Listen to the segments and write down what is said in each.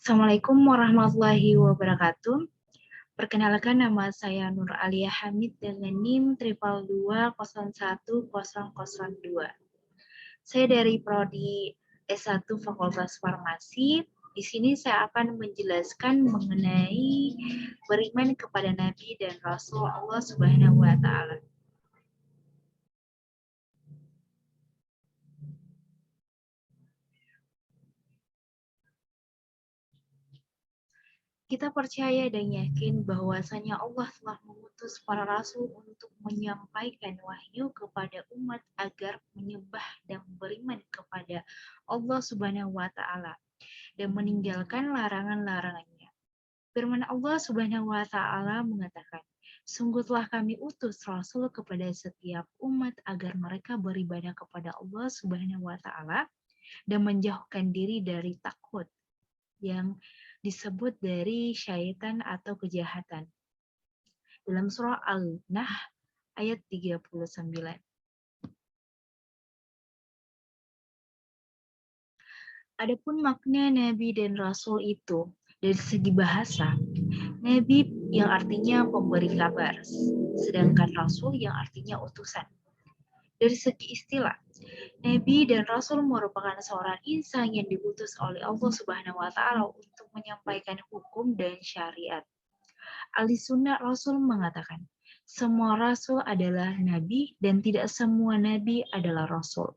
Assalamualaikum warahmatullahi wabarakatuh. Perkenalkan, nama saya Nur Alia Hamid dengan NIM 222010002. Saya dari Prodi S1 Fakultas Farmasi. Di sini saya akan menjelaskan mengenai beriman kepada Nabi dan Rasul Allah Subhanahu wa Ta'ala. Kita percaya dan yakin bahwasanya Allah telah mengutus para rasul untuk menyampaikan wahyu kepada umat agar menyembah dan beriman kepada Allah Subhanahu wa Ta'ala dan meninggalkan larangan-larangannya. Firman Allah Subhanahu wa Ta'ala mengatakan, "Sungguh telah kami utus rasul kepada setiap umat agar mereka beribadah kepada Allah Subhanahu wa Ta'ala dan menjauhkan diri dari takut yang disebut dari syaitan atau kejahatan." Dalam surah Al-Nahl ayat 39. Adapun makna Nabi dan Rasul itu dari segi bahasa, Nabi yang artinya pemberi kabar, sedangkan Rasul yang artinya utusan. Dari segi istilah, Nabi dan Rasul merupakan seorang insan yang diutus oleh Allah Subhanahu wa Ta'ala untuk menyampaikan hukum dan syariat. Ahli sunnah Rasul mengatakan, semua Rasul adalah Nabi dan tidak semua Nabi adalah Rasul.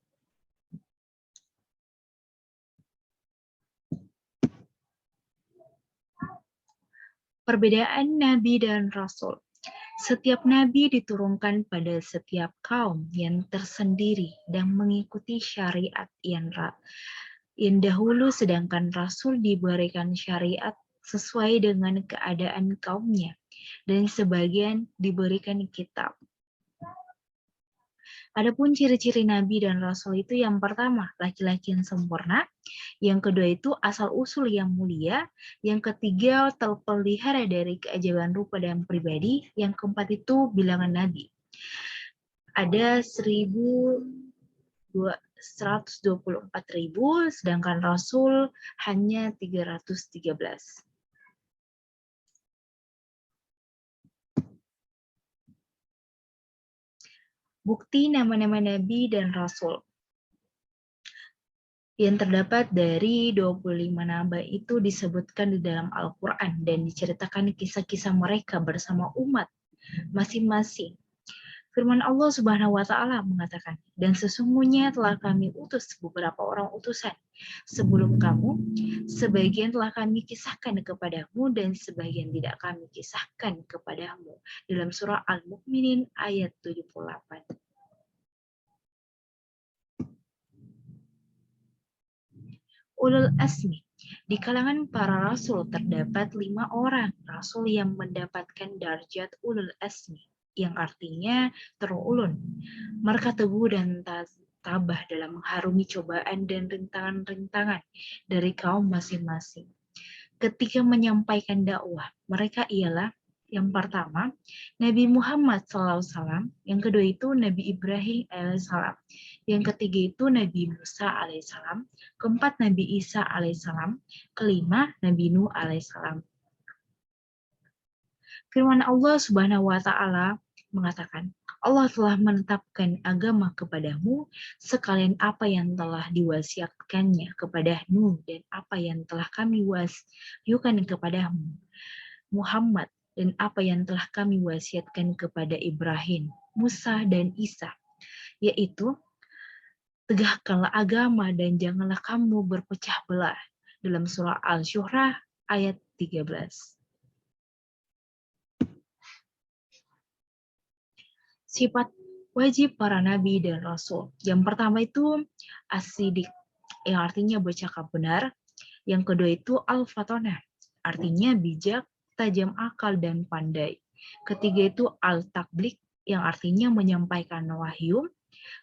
Perbedaan Nabi dan Rasul. Setiap Nabi diturunkan pada setiap kaum yang tersendiri dan mengikuti syariat yang dahulu, sedangkan Rasul diberikan syariat sesuai dengan keadaan kaumnya, dan sebagian diberikan kitab. Adapun ciri-ciri Nabi dan Rasul itu yang pertama, laki-laki yang sempurna, yang kedua itu asal-usul yang mulia, yang ketiga terpelihara dari keajaiban rupa dan pribadi, yang keempat itu bilangan Nabi. Ada 124.000, sedangkan Rasul hanya 313. Bukti nama-nama Nabi dan Rasul yang terdapat dari 25 nama itu disebutkan di dalam Al-Quran dan diceritakan kisah-kisah mereka bersama umat masing-masing. Firman Allah Subhanahu wa Ta'ala mengatakan, "Dan sesungguhnya telah kami utus beberapa orang utusan sebelum kamu, sebagian telah kami kisahkan kepadamu dan sebagian tidak kami kisahkan kepadamu." Dalam surah Al-Mu'minin ayat 78. Ulul Asmi. Di kalangan para rasul terdapat 5 orang rasul yang mendapatkan darjat Ulul Asmi, yang artinya terulun. Mereka teguh dan tabah dalam mengharumi cobaan dan rintangan-rintangan dari kaum masing-masing. Ketika menyampaikan dakwah, mereka ialah yang pertama, Nabi Muhammad SAW, yang kedua itu Nabi Ibrahim AS, yang ketiga itu Nabi Musa AS, keempat Nabi Isa AS, kelima Nabi Nuh AS. Firman Allah Subhanahu wa Ta'ala mengatakan, Allah telah menetapkan agama kepadamu sekalian apa yang telah diwasiatkannya kepada Nuh dan apa yang telah kami wahyukan kepadamu Muhammad dan apa yang telah kami wasiatkan kepada Ibrahim, Musa dan Isa, yaitu tegakkanlah agama dan janganlah kamu berpecah belah. Dalam surah Al-Syura ayat 13. Sifat wajib para nabi dan rasul. Yang pertama itu as-sidiq, yang artinya bercakap benar. Yang kedua itu al-fatonah, artinya bijak, tajam akal dan pandai. Ketiga itu al-tablik, yang artinya menyampaikan wahyu.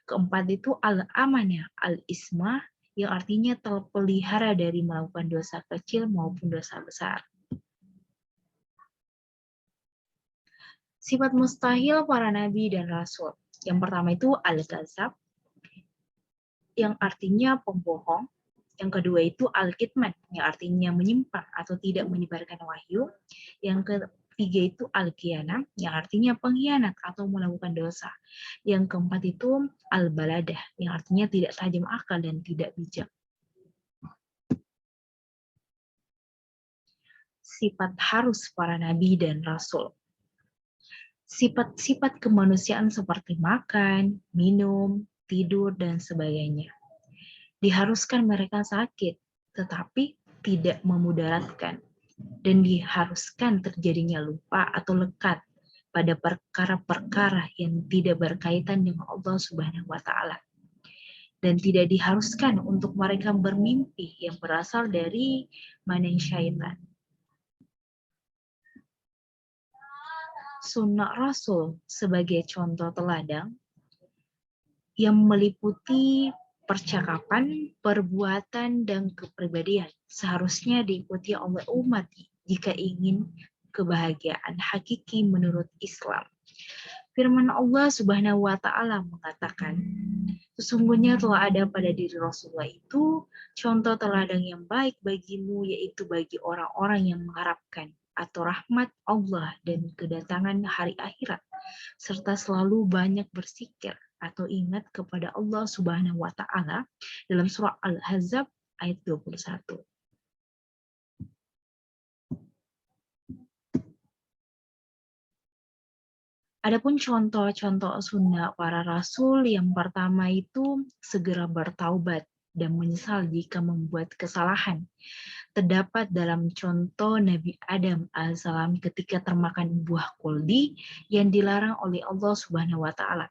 Keempat itu al-amanah, al-ismah, yang artinya terpelihara dari melakukan dosa kecil maupun dosa besar. Sifat mustahil para nabi dan rasul. Yang pertama itu al-kazab, yang artinya pembohong. Yang kedua itu al-kitman, yang artinya menyimpang atau tidak menyebarkan wahyu. Yang ketiga itu al-khianah, yang artinya pengkhianat atau melakukan dosa. Yang keempat itu al-baladah, yang artinya tidak tajam akal dan tidak bijak. Sifat harus para nabi dan rasul. Sifat-sifat kemanusiaan seperti makan, minum, tidur, dan sebagainya. Diharuskan mereka sakit, tetapi tidak memudaratkan. Dan diharuskan terjadinya lupa atau lekat pada perkara-perkara yang tidak berkaitan dengan Allah Subhanahu wa Ta'ala. Dan tidak diharuskan untuk mereka bermimpi yang berasal dari maning syaitan. Sunnah Rasul sebagai contoh teladan yang meliputi percakapan, perbuatan, dan kepribadian seharusnya diikuti oleh umat jika ingin kebahagiaan hakiki menurut Islam. Firman Allah Subhanahu wa Ta'ala mengatakan, sesungguhnya telah ada pada diri Rasulullah itu contoh teladan yang baik bagimu, yaitu bagi orang-orang yang mengharapkan atau rahmat Allah dan kedatangan hari akhirat, serta selalu banyak bersikir atau ingat kepada Allah Subhanahu wa Ta'ala dalam surah Al-Ahzab ayat 21. Adapun contoh-contoh sunnah para rasul, yang pertama itu segera bertaubat dan menyesal jika membuat kesalahan. Terdapat dalam contoh Nabi Adam alaihissalam ketika termakan buah kuldi yang dilarang oleh Allah Subhanahu wa Ta'ala.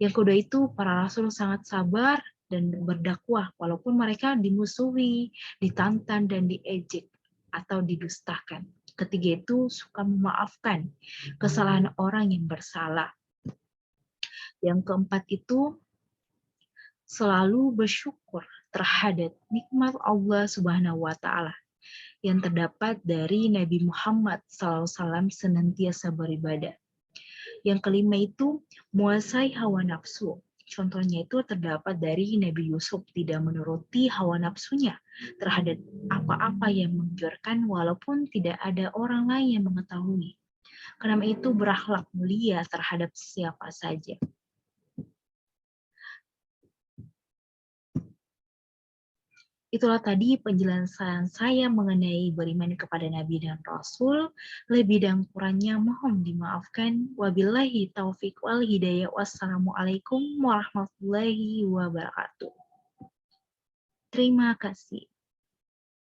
Yang kedua itu para rasul sangat sabar dan berdakwah walaupun mereka dimusuhi, ditantang, dan diejek atau didustakan. Ketiga itu suka memaafkan kesalahan orang yang bersalah. Yang keempat itu selalu bersyukur terhadap nikmat Allah Subhanahu wa Ta'ala yang terdapat dari Nabi Muhammad SAW senantiasa beribadah. Yang kelima itu menguasai hawa nafsu. Contohnya itu terdapat dari Nabi Yusuf tidak menuruti hawa nafsunya terhadap apa-apa yang menggiurkan walaupun tidak ada orang lain yang mengetahui. Karena itu berakhlak mulia terhadap siapa saja. Itulah tadi penjelasan saya mengenai beriman kepada Nabi dan Rasul. Lebih dan kurangnya mohon dimaafkan. Wabillahi taufiq wal hidayah. Wassalamualaikum warahmatullahi wabarakatuh. Terima kasih.